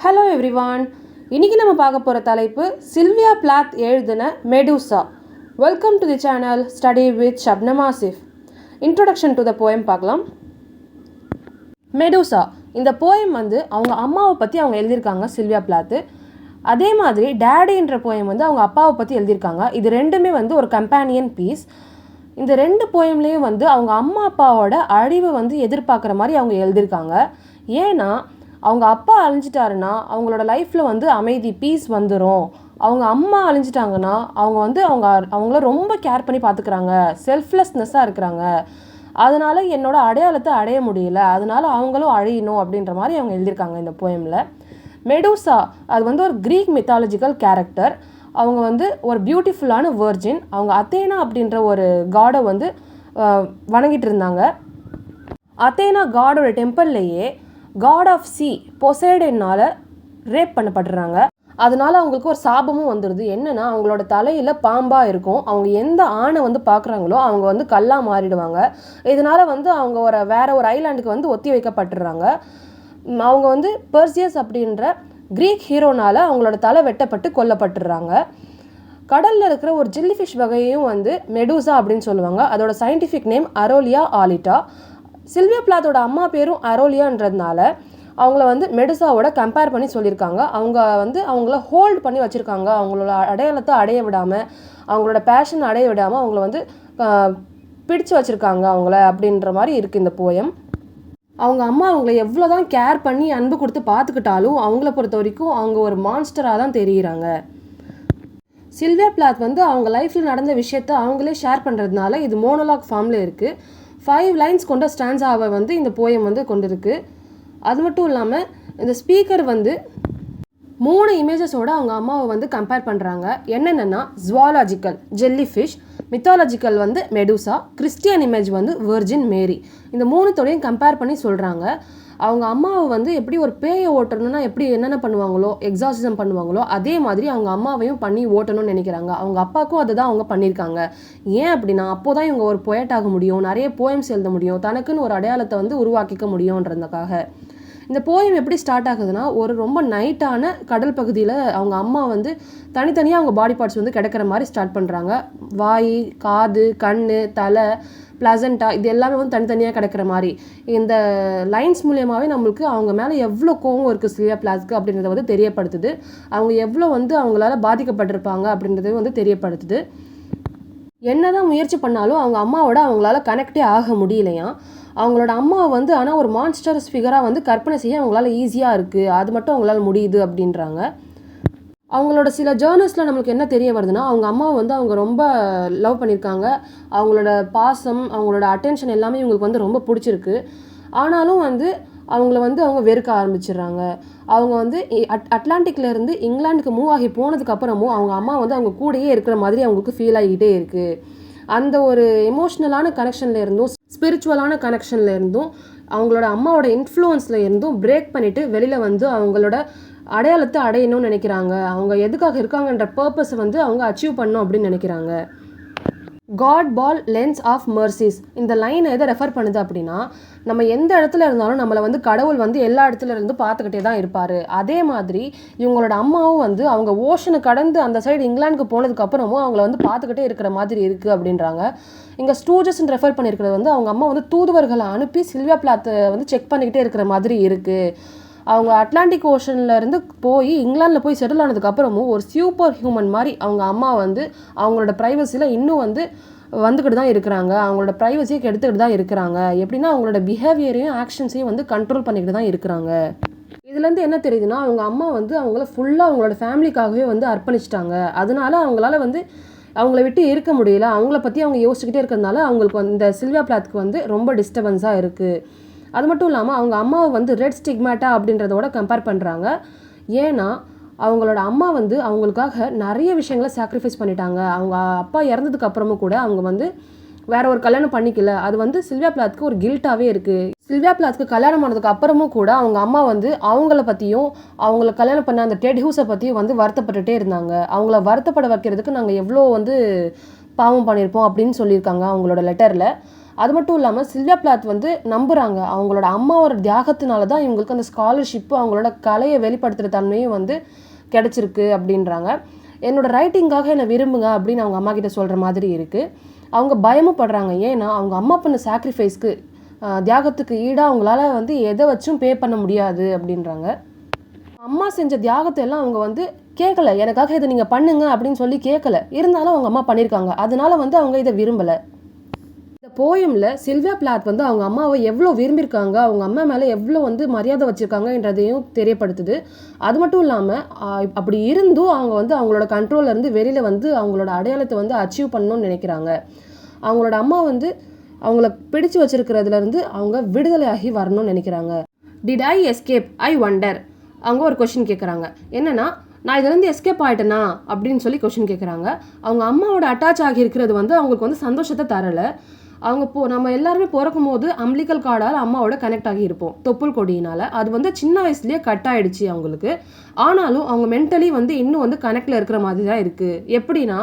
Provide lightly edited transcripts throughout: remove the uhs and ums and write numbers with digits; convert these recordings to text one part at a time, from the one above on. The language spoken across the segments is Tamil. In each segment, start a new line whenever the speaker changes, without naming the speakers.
Hello everyone. இன்றைக்கி நம்ம பார்க்க போகிற தலைப்பு சில்வியா பிளாத் எழுதின Medusa. Welcome to the channel study with Shabnam Asif. Introduction to the poem பார்க்கலாம். மெடூசா இந்த போயம் அவங்க அம்மாவை பற்றி அவங்க எழுதியிருக்காங்க சில்வியா பிளாத்து. அதே மாதிரி டேடின்ற போயம் அவங்க அப்பாவை பற்றி எழுதியிருக்காங்க. இது ரெண்டுமே ஒரு கம்பேனியன் பீஸ். இந்த ரெண்டு போயம்லேயும் அவங்க அம்மா அப்பாவோட அழிவை எதிர்பார்க்குற மாதிரி அவங்க எழுதியிருக்காங்க. ஏன்னா அவங்க அப்பா அழிஞ்சிட்டாருன்னா அவங்களோட லைஃப்பில் அமைதி பீஸ் வந்துடும். அவங்க அம்மா அழிஞ்சிட்டாங்கன்னா அவங்கள ரொம்ப கேர் பண்ணி பார்த்துக்கிறாங்க, செல்ஃப்லெஸ்னஸ்ஸாக இருக்கிறாங்க. அதனால் என்னோட அடையாளத்தை அடைய முடியல, அதனால் அவங்களும் அழியணும் அப்படின்ற மாதிரி அவங்க எழுதியிருக்காங்க இந்த போயமில். மெடூசா அது ஒரு க்ரீக் மித்தாலஜிக்கல் கேரக்டர். அவங்க ஒரு பியூட்டிஃபுல்லான வெர்ஜின். அவங்க அத்தேனா அப்படின்ற ஒரு காடை வணங்கிட்டு இருந்தாங்க. அத்தேனா காடோட டெம்பிள்லேயே காட் ஆஃப் சி பொசைடனால் ரேப் பண்ணப்படுறாங்க. அதனால அவங்களுக்கு ஒரு சாபமும் வந்துடுது. என்னென்னா அவங்களோட தலையில் பாம்பாக இருக்கும். அவங்க எந்த ஆணை பார்க்குறாங்களோ அவங்க கல்லாக மாறிடுவாங்க. இதனால் அவங்க வேற ஒரு ஐலாண்டுக்கு ஒத்தி வைக்கப்பட்டுடுறாங்க. அவங்க பெர்சியஸ் அப்படின்ற க்ரீக் ஹீரோனால் அவங்களோட தலை வெட்டப்பட்டு கொல்லப்பட்டுடுறாங்க. கடலில் இருக்கிற ஒரு ஜெல்லிஃபிஷ் வகையும் மெடூசா அப்படின்னு சொல்லுவாங்க. அதோட சயின்டிஃபிக் நேம் அரோலியா ஆலிட்டா. சில்வியா பிளாத்தோட அம்மா பேரும் அரோலியான்றதுனால அவங்கள மெடூசாவோட கம்பேர் பண்ணி சொல்லியிருக்காங்க. அவங்கள ஹோல்ட் பண்ணி வச்சுருக்காங்க. அவங்களோட அடையாளத்தை அடைய விடாமல், அவங்களோட பேஷன் அடைய விடாமல் அவங்கள பிடிச்சு வச்சுருக்காங்க அவங்கள அப்படின்ற மாதிரி இருக்குது இந்த போயம். அவங்க அம்மா அவங்கள எவ்வளோ தான் கேர் பண்ணி அன்பு கொடுத்து பார்த்துக்கிட்டாலும் அவங்கள பொறுத்த வரைக்கும் அவங்க ஒரு மான்ஸ்டராக தான் தெரிகிறாங்க. சில்வியா பிளாத் அவங்க லைஃப்பில் நடந்த விஷயத்த அவங்களே ஷேர் பண்ணுறதுனால இது மோனோலாக் ஃபார்மில் இருக்குது. 5 லைன்ஸ் கொண்ட ஸ்டான்ஸாவை இந்த போயம் கொண்டு இருக்குது. அது மட்டும் இல்லாமல் இந்த ஸ்பீக்கர் 3 இமேஜஸோடு அவங்க அம்மாவை கம்பேர் பண்ணுறாங்க. என்னென்னா zoological jellyfish, mythological Medusa, Christian image Virgin Mary. இந்த 3தோடையும் கம்பேர் பண்ணி சொல்கிறாங்க. அவங்க அம்மாவை எப்படி ஒரு பேயை ஓட்டணும்னா எப்படி என்னென்ன பண்ணுவாங்களோ, எக்ஸாசிசம் பண்ணுவாங்களோ, அதே மாதிரி அவங்க அம்மாவையும் பண்ணி ஓட்டணும்னு நினைக்கிறாங்க. அவங்க அப்பாவுக்கும் அதுதான் அவங்க பண்ணியிருக்காங்க. ஏன் அப்படின்னா அப்போ தான் இவங்க ஒரு பொயட் ஆக முடியும், நிறைய போயம்ஸ் எழுத முடியும், தனக்குன்னு ஒரு அடையாளத்தை உருவாக்கிக்க முடியுன்றதுக்காக. இந்த போயம் எப்படி ஸ்டார்ட் ஆகுதுன்னா, ஒரு ரொம்ப நைட்டான கடல் பகுதியில் அவங்க அம்மா தனித்தனியாக அவங்க பாடி பார்ட்ஸ் கிடக்கிற மாதிரி ஸ்டார்ட் பண்ணுறாங்க. வாய், காது, கண், தலை, பிளசண்டா இது எல்லாமே தனித்தனியாக கிடக்கிற மாதிரி. இந்த லைன்ஸ் மூலியமாகவே நம்மளுக்கு அவங்க மேலே எவ்வளோ கோவம் இருக்குது சில்வியா பிளாத்க்கு அப்படின்றத தெரியப்படுத்துது. அவங்க எவ்வளோ அவங்களால பாதிக்கப்பட்டிருப்பாங்க அப்படின்றத தெரியப்படுத்துது. என்னதான் முயற்சி பண்ணாலும் அவங்க அம்மாவோட அவங்களால கனெக்டே ஆக முடியலையா. அவங்களோட அம்மாவை ஆனால் ஒரு மான்ஸ்டர்ஸ் ஃபிகராக கற்பனை செய்ய அவங்களால ஈஸியாக இருக்குது, அது மட்டும் அவங்களால முடியுது அப்படின்றாங்க. அவங்களோட சில ஜேர்னல்ஸில் நம்மளுக்கு என்ன தெரிய வருதுன்னா, அவங்க அம்மாவை அவங்க ரொம்ப லவ் பண்ணியிருக்காங்க. அவங்களோட பாசம், அவங்களோட அட்டென்ஷன் எல்லாமே இவங்களுக்கு ரொம்ப பிடிச்சிருக்கு. ஆனாலும் அவங்கள அவங்க வெறுக்க ஆரம்பிச்சிடுறாங்க. அவங்க அட்லாண்டிக்லேருந்து இங்கிலாந்துக்கு மூவ் ஆகி போனதுக்கப்புறமும் அவங்க அம்மா அவங்க கூடயே இருக்கிற மாதிரி அவங்களுக்கு ஃபீல் ஆகிக்கிட்டே இருக்குது. அந்த ஒரு எமோஷ்னலான கனெக்ஷனில் இருந்தும் ஸ்பிரிச்சுவலான கனெக்ஷனில் இருந்தும் அவங்களோட அம்மாவோட இன்ஃப்ளூயன்ஸில் இருந்தும் பிரேக் பண்ணிவிட்டு வெளியில் அவங்களோட அடையாளத்தை அடையணும்னு நினைக்கிறாங்க. அவங்க எதுக்காக இருக்காங்கன்ற பர்பஸை அவங்க அச்சீவ் பண்ணணும் அப்படின்னு நினைக்கிறாங்க. God ball lens of mercies இந்த லைனை எதை ரெஃபர் பண்ணுது அப்படின்னா, நம்ம எந்த இடத்துல இருந்தாலும் நம்மளை கடவுள் எல்லா இடத்துல இருந்து பார்த்துக்கிட்டே தான் இருப்பார். அதே மாதிரி இவங்களோட அம்மாவும் அவங்க ஓஷனை கடந்து அந்த சைடு இங்கிலாந்துக்கு போனதுக்கப்புறமும் அவங்கள பார்த்துக்கிட்டே இருக்கிற மாதிரி இருக்குது அப்படின்றாங்க. இங்கே ஸ்டூஜஸ்ன்னு ரெஃபர் பண்ணியிருக்கிறது அவங்க அம்மா தூதுவர்களை அனுப்பி சில்வியா பிளாத்தை செக் பண்ணிக்கிட்டே இருக்கிற மாதிரி இருக்குது. அவங்க அட்லாண்டிக் ஓஷனில் இருந்து போய் இங்கிலாந்தில் போய் செட்டில் ஆனதுக்கப்புறமும் ஒரு சூப்பர் ஹியூமன் மாதிரி அவங்க அம்மா அவங்களோட ப்ரைவசியில் இன்னும் வந்துக்கிட்டு தான் இருக்கிறாங்க. அவங்களோட ப்ரைவசியை எடுத்துக்கிட்டு தான் இருக்கிறாங்க. எப்படின்னா அவங்களோட பிஹேவியரையும் ஆக்ஷன்ஸையும் கண்ட்ரோல் பண்ணிக்கிட்டு தான் இருக்கிறாங்க. இதுலேருந்து என்ன தெரியுதுன்னா, அவங்க அம்மா அவங்கள ஃபுல்லாக அவங்களோட ஃபேமிலிக்காகவே அர்ப்பணிச்சிட்டாங்க. அதனால அவங்களால அவங்கள விட்டு இருக்க முடியல. அவங்கள பற்றி அவங்க யோசிச்சுக்கிட்டே இருக்கிறதுனால அவங்களுக்கு இந்த சில்வியா பிளாத்க்கு ரொம்ப டிஸ்டர்பன்ஸாக இருக்குது. அது மட்டும் இல்லாமல் அவங்க அம்மாவை ரெட் ஸ்டிக்மேட்டா அப்படின்றதோட கம்பேர் பண்ணுறாங்க. ஏன்னா அவங்களோட அம்மா அவங்களுக்காக நிறைய விஷயங்களை சாக்ரிஃபைஸ் பண்ணிட்டாங்க. அவங்க அப்பா இறந்ததுக்கு அப்புறமும் கூட அவங்க வேற ஒரு கல்யாணம் பண்ணிக்கல. அது சில்வியா பிளாத்க்கு ஒரு கில்ட்டாகவே இருக்குது. சில்வியா பிளாத்க்கு கல்யாணம் பண்ணதுக்கு அப்புறமும் கூட அவங்க அம்மா அவங்கள பற்றியும் அவங்கள கல்யாணம் பண்ண அந்த டெட் ஹூஸை பற்றியும் வருத்தப்பட்டுட்டே இருந்தாங்க. அவங்கள வருத்தப்பட வைக்கிறதுக்கு நாங்கள் எவ்வளோ பாவம் பண்ணியிருப்போம் அப்படின்னு சொல்லியிருக்காங்க அவங்களோட லெட்டரில். அது மட்டும் இல்லாமல் சில்வியா பிளாத் வந்து நம்புகிறாங்க அவங்களோட அம்மாவோட தியாகத்தினால தான் இவங்களுக்கு அந்த ஸ்காலர்ஷிப்பு அவங்களோட கலையை வெளிப்படுத்துகிற தன்மையும் வந்து கிடச்சிருக்கு அப்படின்றாங்க. என்னோட ரைட்டிங்காக என்னை விரும்புங்க அப்படின்னு அவங்க அம்மா கிட்ட சொல்கிற மாதிரி இருக்குது. அவங்க பயமும் படுறாங்க. ஏன்னா அவங்க அம்மா பண்ண சாக்ரிஃபைஸ்க்கு தியாகத்துக்கு ஈடாக அவங்களால வந்து எதை வச்சும் பே பண்ண முடியாது அப்படின்றாங்க. அம்மா செஞ்ச தியாகத்தை எல்லாம் அவங்க வந்து கேட்கல, எனக்காக இதை நீங்கள் பண்ணுங்க அப்படின்னு சொல்லி கேட்கல. இருந்தாலும் அவங்க அம்மா பண்ணியிருக்காங்க. அதனால வந்து அவங்க இதை விரும்பலை. இந்த போயமில் சில்வியா பிளாத் வந்து அவங்க அம்மாவை எவ்வளோ விரும்பியிருக்காங்க, அவங்க அம்மா மேலே எவ்வளோ வந்து மரியாதை வச்சுருக்காங்கன்றதையும் தெரியப்படுத்துது. அது மட்டும் இல்லாமல் அப்படி இருந்தும் அவங்க வந்து அவங்களோட கண்ட்ரோல்லேருந்து வெளியில் வந்து அவங்களோட அடையாளத்தை வந்து அச்சீவ் பண்ணணும்னு நினைக்கிறாங்க. அவங்களோட அம்மா வந்து அவங்கள பிடிச்சு வச்சிருக்கிறதுலேருந்து அவங்க விடுதலையாகி வரணும்னு நினைக்கிறாங்க. Did I escape I wonder. அவங்க ஒரு கொஷின் கேட்குறாங்க. என்னென்னா, நான் இதுலேருந்து எஸ்கேப் ஆகிட்டேனா அப்படின்னு சொல்லி கொஷின் கேட்குறாங்க. அவங்க அம்மாவோட அட்டாச் ஆகியிருக்கிறது வந்து அவங்களுக்கு வந்து சந்தோஷத்தை தரலை. அவங்க நம்ம எல்லாருமே பிறக்கும் போது அம்பிளிக்கல் கார்டால் அம்மாவோட கனெக்ட் ஆகியிருப்போம், தொப்புள் கொடியினால். அது வந்து சின்ன வயசுலேயே கட் ஆகிடுச்சு அவங்களுக்கு. ஆனாலும் அவங்க மென்டலி வந்து இன்னும் வந்து கனெக்டில் இருக்கிற மாதிரி தான் இருக்குது. எப்படின்னா,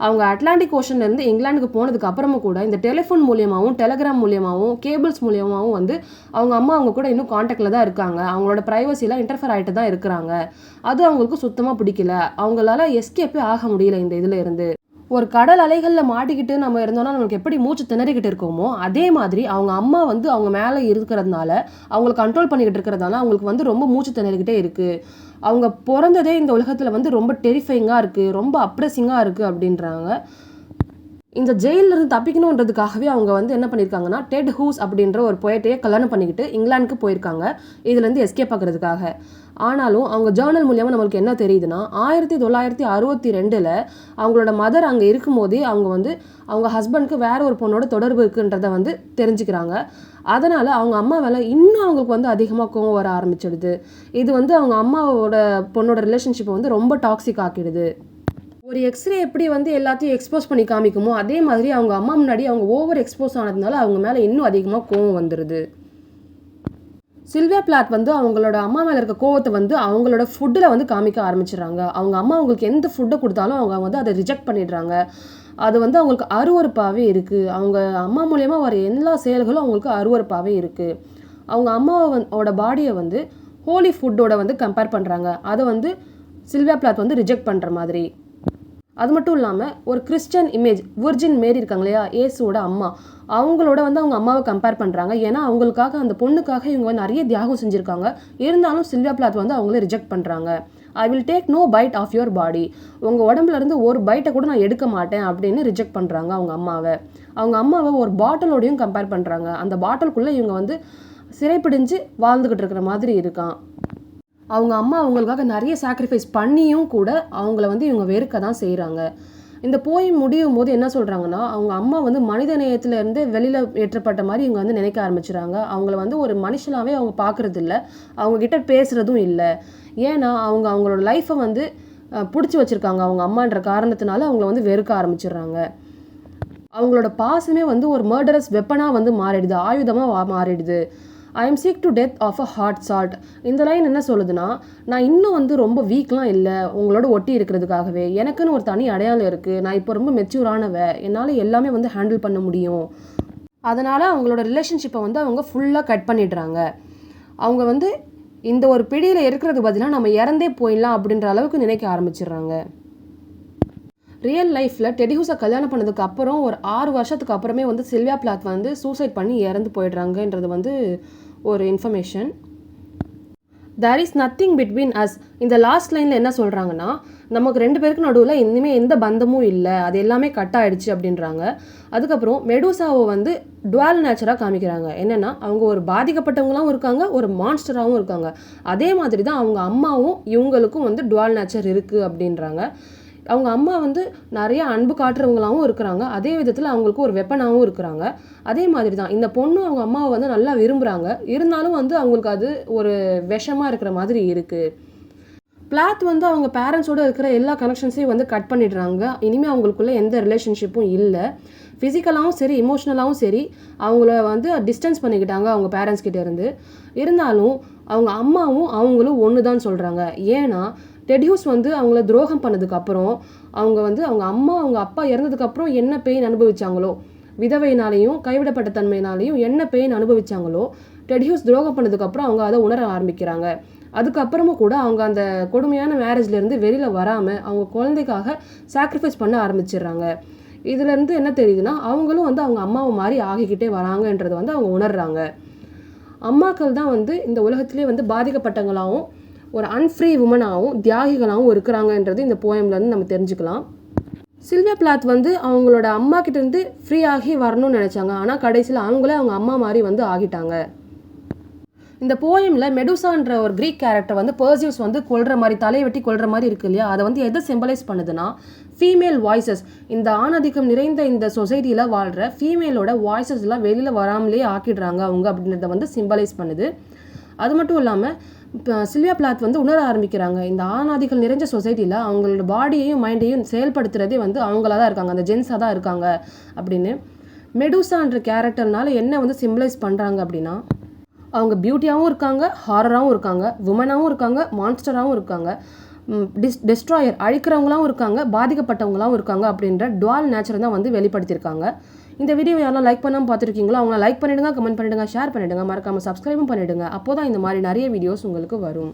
அவங்க அட்லாண்டிக் ஓஷன்லேருந்து இங்கிலாந்துக்கு போனதுக்கு அப்புறமும் கூட இந்த டெலிஃபோன் மூலியமாகவும் டெலிகிராம் மூலியமாகவும் கேபிள்ஸ் மூலியமாகவும் வந்து அவங்க அம்மா அவங்க கூட இன்னும் காண்டாக்டில் தான் இருக்காங்க. அவங்களோட ப்ரைவசிலாம் இன்டர்ஃபர் ஆகிட்டு தான் இருக்கிறாங்க. அது அவங்களுக்கு சுத்தமாக பிடிக்கல. அவங்களால எஸ்கேப்பே ஆக முடியல இந்த இதில் இருந்து. ஒரு கடல் அலைகளில் மாட்டிக்கிட்டு நம்ம இருந்தோம்னா நம்மளுக்கு எப்படி மூச்சு திணறிக்கிட்டு இருக்கோமோ, அதே மாதிரி அவங்க அம்மா வந்து அவங்க மேலே இருக்கிறதுனால, அவங்களை கண்ட்ரோல் பண்ணிக்கிட்டு இருக்கிறதுனால அவங்களுக்கு வந்து ரொம்ப மூச்சு திணறிக்கிட்டே இருக்குது. அவங்க பிறந்ததே இந்த உலகத்தில் வந்து ரொம்ப டெரிஃபைங்காக இருக்குது, ரொம்ப அப்ரெஸிங்காக இருக்குது அப்படின்றாங்க. இந்த ஜெயிலிருந்து தப்பிக்கணுன்றதுக்காகவே அவங்க வந்து என்ன பண்ணியிருக்காங்கன்னா, டெட் ஹூஸ் அப்படின்ற ஒரு பொயட்டையே கல்யாணம் பண்ணிக்கிட்டு இங்கிலாந்துக்கு போயிருக்காங்க இதுலேருந்து எஸ்கேப் ஆகிறதுக்காக. ஆனாலும் அவங்க ஜேர்னல் மூலியமாக நம்மளுக்கு என்ன தெரியுதுன்னா, 1962 அவங்களோட மதர் அங்கே இருக்கும்போதே அவங்க வந்து அவங்க ஹஸ்பண்டுக்கு வேற ஒரு பொண்ணோட தொடர்பு இருக்குன்றதை வந்து தெரிஞ்சுக்கிறாங்க. அதனால் அவங்க அம்மா மேலே இன்னும் அவங்களுக்கு வந்து அதிகமாக கோவம் வர ஆரம்பிச்சிடுது. இது வந்து அவங்க அம்மாவோட பொண்ணோட ரிலேஷன்ஷிப்பை வந்து ரொம்ப டாக்ஸிக் ஆக்கிடுது. ஒரு எக்ஸ்ரே எப்படி வந்து எல்லாத்தையும் எக்ஸ்போஸ் பண்ணி காமிக்குமோ, அதே மாதிரி அவங்க அம்மா முன்னாடி அவங்க ஓவர் எக்ஸ்போஸ் ஆனதுனால அவங்க மேலே இன்னும் அதிகமாக கோவம் வந்துடுது. சில்வியா பிளாத் வந்து அவங்களோட அம்மா மேலே இருக்க கோவத்தை வந்து அவங்களோட ஃபுட்டில் வந்து காமிக்க ஆரம்பிச்சிடுறாங்க. அவங்க அம்மா அவங்களுக்கு எந்த ஃபுட்டை கொடுத்தாலும் அவங்க வந்து அதை ரிஜெக்ட் பண்ணிடுறாங்க. அது வந்து அவங்களுக்கு அருவருப்பாகவே இருக்குது. அவங்க அம்மா மூலயமா வர எல்லா செயல்களும் அவங்களுக்கு அருவருப்பாகவே இருக்குது. அவங்க அம்மாவோட பாடியை வந்து ஹோலி ஃபுட்டோட வந்து கம்பேர் பண்ணுறாங்க. அதை வந்து சில்வியா பிளாத் வந்து ரிஜெக்ட் பண்ணுற மாதிரி. அது மட்டும் இல்லாமல் ஒரு கிறிஸ்டியன் இமேஜ் விர்ஜின் மேரி இருக்காங்க இல்லையா, ஏசுவோட அம்மா, அவங்களோட வந்து அவங்க அம்மாவை கம்பேர் பண்ணுறாங்க. ஏன்னா அவங்களுக்காக அந்த பொண்ணுக்காக இவங்க வந்து நிறைய தியாகம் செஞ்சுருக்காங்க. இருந்தாலும் சில்வியா பிளாத் வந்து அவங்கள ரிஜெக்ட் பண்ணுறாங்க. I will take no bite of your body. உங்கள் உடம்புலேருந்து ஒரு பைட்டை கூட நான் எடுக்க மாட்டேன் அப்படின்னு ரிஜெக்ட் பண்ணுறாங்க அவங்க அம்மாவை. அவங்க அம்மாவை ஒரு பாட்டிலோடையும் கம்பேர் பண்ணுறாங்க. அந்த பாட்டிலுக்குள்ளே இவங்க வந்து சிறைப்பிடிஞ்சு வாழ்ந்துக்கிட்டு இருக்கிற மாதிரி இருக்கான். அவங்க அம்மா அவங்களுக்காக நிறைய சாக்ரிஃபைஸ் பண்ணியும் கூட அவங்கள வந்து இவங்க வெறுக்க தான் செய்கிறாங்க. இந்த போயம் முடியும் போது என்ன சொல்கிறாங்கன்னா, அவங்க அம்மா வந்து மனித நேயத்துலேருந்து வெளியில் ஏற்றப்பட்ட மாதிரி இவங்க வந்து நினைக்க ஆரம்பிச்சுறாங்க. அவங்கள வந்து ஒரு மனுஷனாகவே அவங்க பார்க்குறது இல்லை, அவங்கக்கிட்ட பேசுகிறதும் இல்லை. ஏன்னா அவங்களோட லைஃப்பை வந்து பிடிச்சி வச்சுருக்காங்க அவங்க அம்மான்ற காரணத்தினால அவங்கள வந்து வெறுக்க ஆரம்பிச்சிடுறாங்க. அவங்களோட பாசமே வந்து ஒரு மர்டரஸ் வெப்பனாக வந்து மாறிடுது, ஆயுதமாக மாறிடுது. I am sick to death of a hard salt. இந்த லைன் என்ன சொல்லுதுன்னா, நான் இன்னும் வந்து ரொம்ப வீக்லாம் இல்லை உங்களோட ஒட்டி இருக்கிறதுக்காகவே. எனக்குன்னு ஒரு தனி அடையாளம் இருக்குது. நான் இப்போ ரொம்ப மெச்சூரானவ, என்னால் எல்லாமே வந்து ஹேண்டில் பண்ண முடியும். அதனால் அவங்களோட ரிலேஷன்ஷிப்பை வந்து அவங்க ஃபுல்லாக கட் பண்ணிடுறாங்க. அவங்க வந்து இந்த ஒரு பிடியில் இருக்கிறது பதிலாக நம்ம இறந்தே போயிடலாம் அப்படின்ற அளவுக்கு நினைக்க ஆரம்பிச்சிடுறாங்க. ரியல் லைஃப்பில் டெடி ஹூஸை கல்யாணம் பண்ணதுக்கு அப்புறம் ஒரு 6 வருஷத்துக்கு அப்புறமே வந்து சில்வியா பிளாத் வந்து சூசைட் பண்ணி இறந்து போயிடுறாங்கன்றது வந்து ஒரு information. There is nothing between us. இந்த லாஸ்ட் லைனில் என்ன சொல்கிறாங்கன்னா, நமக்கு 2 பேருக்கு நடுவில் இனிமேல் எந்த பந்தமும் இல்லை, அது எல்லாமே கட் ஆகிடுச்சு அப்படின்றாங்க. அதுக்கப்புறம் மெடூசாவை வந்து டுவால் நேச்சராக காமிக்கிறாங்க. என்னென்னா, அவங்க ஒரு பாதிக்கப்பட்டவங்களாகவும் இருக்காங்க, ஒரு மான்ஸ்டராகவும் இருக்காங்க. அதே மாதிரி தான் அவங்க அம்மாவும் இவங்களுக்கும் வந்து டுவால் நேச்சர் இருக்குது அப்படின்றாங்க. அவங்க அம்மா வந்து நிறைய அன்பு காட்டுறவங்களாகவும் இருக்கிறாங்க, அதே விதத்தில் அவங்களுக்கு ஒரு வெப்பனாகவும் இருக்கிறாங்க. அதே மாதிரி தான் இந்த பொண்ணு அவங்க அம்மாவை வந்து நல்லா விரும்புகிறாங்க. இருந்தாலும் வந்து அவங்களுக்கு அது ஒரு விஷமாக இருக்கிற மாதிரி இருக்குது. பிளாத் வந்து அவங்க பேரண்ட்ஸோடு இருக்கிற எல்லா கனெக்ஷன்ஸையும் வந்து கட் பண்ணிடுறாங்க. இனிமேல் அவங்களுக்குள்ள எந்த ரிலேஷன்ஷிப்பும் இல்லை. ஃபிசிக்கலாகவும் சரி எமோஷ்னலாகவும் சரி அவங்கள வந்து டிஸ்டன்ஸ் பண்ணிக்கிட்டாங்க அவங்க பேரண்ட்ஸ் கிட்டே இருந்து. இருந்தாலும் அவங்க அம்மாவும் அவங்களும் ஒன்று தான் சொல்கிறாங்க. ஏன்னா டெட் ஹூஸ் வந்து அவங்கள துரோகம் பண்ணதுக்கப்புறம் அவங்க வந்து அவங்க அம்மா அவங்க அப்பா இறந்ததுக்கப்புறம் என்ன பெயின் அனுபவிச்சாங்களோ விதவையினாலையும் கைவிடப்பட்ட தன்மையினாலையும் என்ன பெயின் அனுபவிச்சாங்களோ டெட் ஹியூஸ் துரோகம் பண்ணதுக்கப்புறம் அவங்க அதை உணர ஆரம்பிக்கிறாங்க. அதுக்கப்புறமும் கூட அவங்க அந்த கொடுமையான மேரேஜ்லேருந்து வெளியில் வராமல் அவங்க குழந்தைக்காக சாக்ரிஃபைஸ் பண்ண ஆரம்பிச்சிடுறாங்க. இதுலேருந்து என்ன தெரியுதுன்னா அவங்களும் வந்து அவங்க அம்மாவை மாதிரி ஆகிக்கிட்டே வராங்கன்றதை வந்து அவங்க உணர்றாங்க. அம்மாக்கள் தான் வந்து இந்த உலகத்திலே வந்து பாதிக்கப்பட்டவங்களாகவும் ஒரு அன்ஃப்ரீ உமனாகவும் தியாகிகளாகவும் இருக்கிறாங்கன்றது இந்த போயம்லேருந்து நம்ம தெரிஞ்சுக்கலாம். சில்வியா பிளாத் வந்து அவங்களோட அம்மா கிட்டேருந்து ஃப்ரீ ஆகி வரணும்னு நினச்சாங்க. ஆனால் கடைசியில் அவங்களே அவங்க அம்மா மாதிரி வந்து ஆகிட்டாங்க. இந்த போயமில் மெடுசான்ற ஒரு க்ரீக் கேரக்டர் வந்து பர்சியூஸ் வந்து கொல்ற மாதிரி தலையை வெட்டி கொல்ற மாதிரி இருக்கு இல்லையா, அதை வந்து எதை சிம்பலைஸ் பண்ணுதுன்னா ஃபீமேல் வாய்ஸஸ். இந்த ஆணாதிக்கம் நிறைந்த இந்த சொசைட்டியில் வாழ்கிற ஃபீமேலோட வாய்ஸஸ்லாம் வெளியில் வராமலே ஆக்கிடுறாங்க அவங்க அப்படின்றத வந்து சிம்பலைஸ் பண்ணுது. அது மட்டும் இல்லாமல் இப்போ சில்வியா பிளாத் வந்து உணர ஆரம்பிக்கிறாங்க இந்த ஆணாதிகள் நிறைஞ்ச சொசைட்டியில் அவங்களோட பாடியையும் மைண்டையும் செயல்படுத்துகிறதே வந்து அவங்களா தான் இருக்காங்க, அந்த ஜென்ஸாக தான் இருக்காங்க அப்படின்னு. மெடுசான்ற கேரக்டர்னால என்ன வந்து சிம்பலைஸ் பண்ணுறாங்க அப்படின்னா அவங்க பியூட்டியாகவும் இருக்காங்க, ஹாரராகவும் இருக்காங்க, உமனாகவும் இருக்காங்க, மான்ஸ்டராகவும் இருக்காங்க, டெஸ்ட்ராயர் அழிக்கிறவங்களாகவும் இருக்காங்க, பாதிக்கப்பட்டவங்களாகவும் இருக்காங்க அப்படின்ற டுவால் நேச்சரை தான் வந்து வெளிப்படுத்தியிருக்காங்க. இந்த வீடியோ யாரெல்லாம் லைக் பண்ணாமல் பார்த்துருக்கீங்களோ அவங்க லைக் பண்ணிவிடுங்க, கமெண்ட் பண்ணிவிடுங்க, ஷேர் பண்ணிவிடுங்க, மறக்காமல் சப்ஸ்கிரைபும் பண்ணிவிடுங்க. அப்போ தான் இந்த மாதிரி நிறைய வீடியோஸ் உங்களுக்கு வரும்.